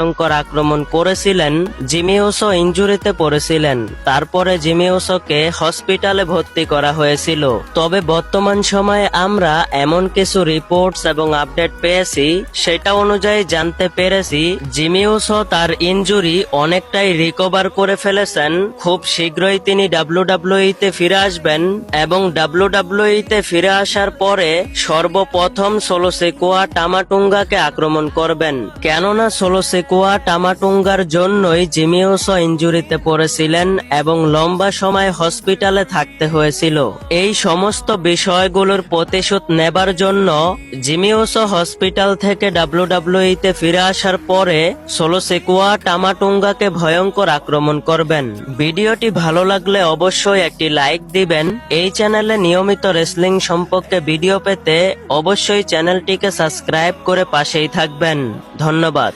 ভয়ঙ্কর আক্রমণ করেছিলেন, জিমি উসো ইনজুরিতে পড়েছিলেন। তারপরে জিমি উসোকে হসপিটালে ভর্তি করা হয়েছিল। তবে বর্তমান সময়ে আমরা এমন কিছু রিপোর্টস এবং আপডেট পেয়েছি, সেটা অনুযায়ী জানতে পেরেছি জিমি উসো তার ইনজুরি অনেকটাই রিকভার করে ফেলেছেন। খুব শীঘ্রই তিনি ডাব্লিউডাব্লিউইতে ফিরে আসবেন এবং ডাব্লিউডাব্লিউইতে ফিরে আসার পরে সর্বপ্রথম সোলো সিকোয়া টামাটুঙ্গাকে আক্রমণ করবেন। কেননা সোলো সিকোয়া টামাটুঙ্গার জন্যই জিমি উসো ইনজুরিতে পড়েছিলেন এবং লম্বা সময় হসপিটালে থাকতে হয়েছিল। এই সমস্ত বিষয়গুলোর প্রতিশোধ নেবার জন্য জিমি উসো হসপিটাল থেকে ডাব্লিউডাব্লিউইতে ফিরে আসার পরে সোলো সিকোয়া টামাটুঙ্গাকে ভয়ঙ্কর আক্রমণ করবেন। ভিডিওটি ভালো লাগলে অবশ্যই একটি লাইক দিবেন। এই চ্যানেলে নিয়মিত রেসলিং সম্পর্কে ভিডিও পেতে অবশ্যই চ্যানেলটিকে সাবস্ক্রাইব করে পাশেই থাকবেন। ধন্যবাদ।